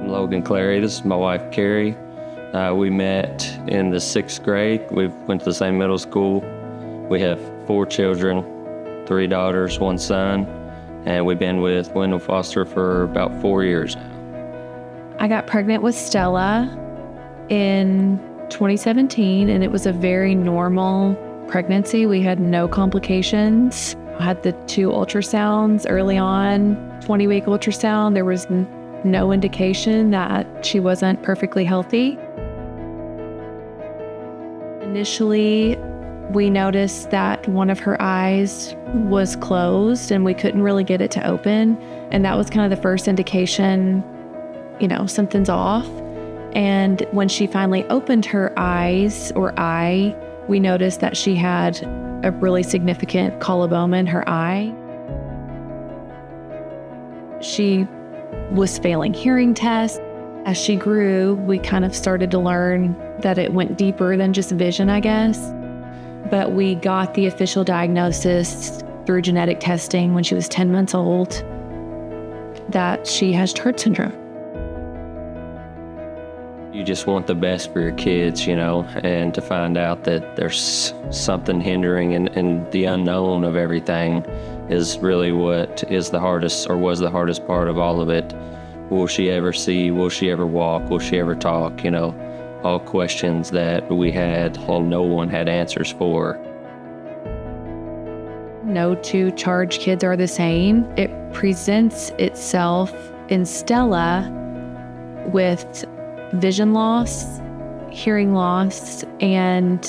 Logan Clarys. This is my wife, Carrie. We met in the 6th grade. We went to the same middle school. We have 4 children, 3 daughters, 1 son, and we've been with Wendell Foster for about 4 years now. I got pregnant with Stella in 2017, and it was a very normal pregnancy. We had no complications. I had the 2 ultrasounds early on, 20-week ultrasound. There was no indication that she wasn't perfectly healthy. Initially, we noticed that one of her eyes was closed and we couldn't really get it to open. And that was kind of the first indication, something's off. And when she finally opened her eyes or eye, we noticed that she had a really significant coloboma in her eye. She was failing hearing tests. As she grew, we kind of started to learn that it went deeper than just vision, I guess. But we got the official diagnosis through genetic testing when she was 10 months old that she has Tourette syndrome. You just want the best for your kids, and to find out that there's something hindering and the unknown of everything is really what is the hardest or was the hardest part of all of it. Will she ever see? Will she ever walk? Will she ever talk? All questions that we had, no one had answers for. No 2 charged kids are the same. It presents itself in Stella with vision loss, hearing loss, and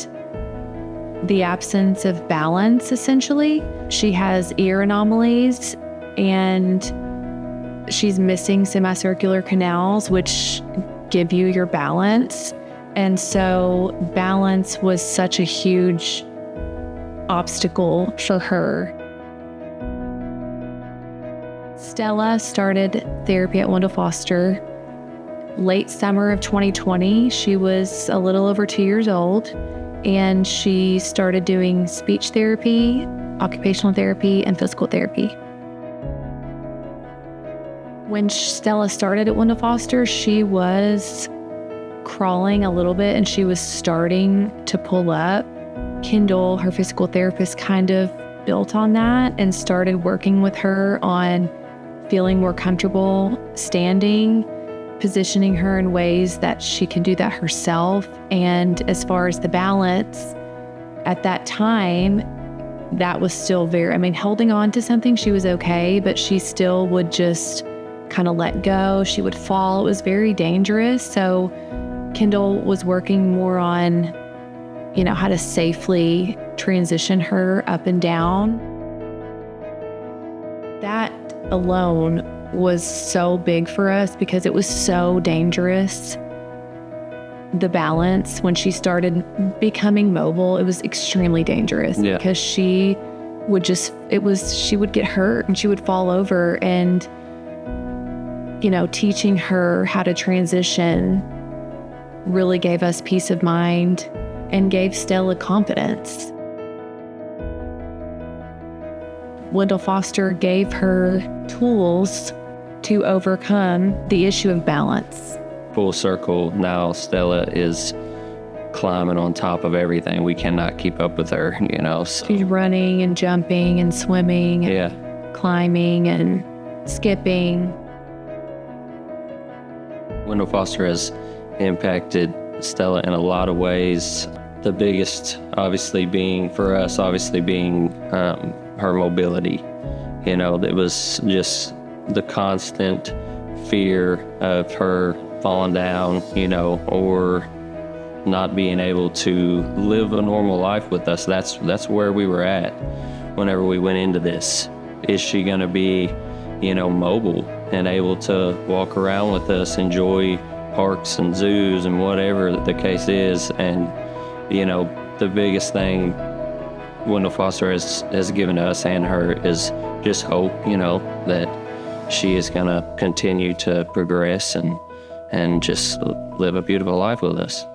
the absence of balance, essentially. She has ear anomalies and she's missing semicircular canals, which give you your balance. And so balance was such a huge obstacle for her. Stella started therapy at Wendell Foster late summer of 2020. She was a little over 2 years old, and she started doing speech therapy, occupational therapy, and physical therapy. When Stella started at Wendell Foster, she was crawling a little bit and she was starting to pull up. Kendall, her physical therapist, kind of built on that and started working with her on feeling more comfortable standing, positioning her in ways that she can do that herself. And as far as the balance, at that time, that was still holding on to something, she was okay, but she still would just kind of let go. She would fall. It was very dangerous. So Kendall was working more on, how to safely transition her up and down. That alone was so big for us because it was so dangerous. The balance, when she started becoming mobile, it was extremely dangerous because she would get hurt and she would fall over. And teaching her how to transition really gave us peace of mind and gave Stella confidence. Wendell Foster gave her tools to overcome the issue of balance. Full circle, now Stella is climbing on top of everything. We cannot keep up with her, So. She's running and jumping and swimming, climbing and skipping. Wendell Foster has impacted Stella in a lot of ways. The biggest, obviously being her mobility. It was just the constant fear of her falling down, or not being able to live a normal life with us. That's where we were at whenever we went into this. Is she going to be, mobile and able to walk around with us, enjoy parks and zoos and whatever the case is? And, the biggest thing Wendell Foster has given us and her is just hope, that she is going to continue to progress and just live a beautiful life with us.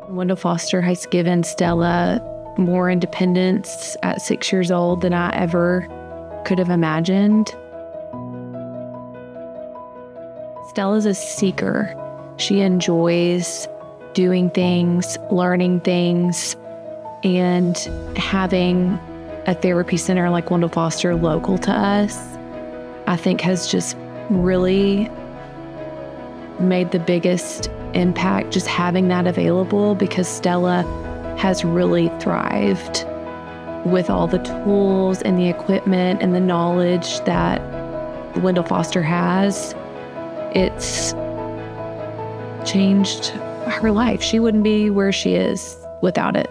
Wendell Foster has given Stella more independence at 6 years old than I ever could have imagined. Stella's a seeker. She enjoys doing things, learning things, and having a therapy center like Wendell Foster local to us, I think has just really made the biggest impact, just having that available, because Stella has really thrived with all the tools and the equipment and the knowledge that Wendell Foster has. It's changed her life. She wouldn't be where she is without it.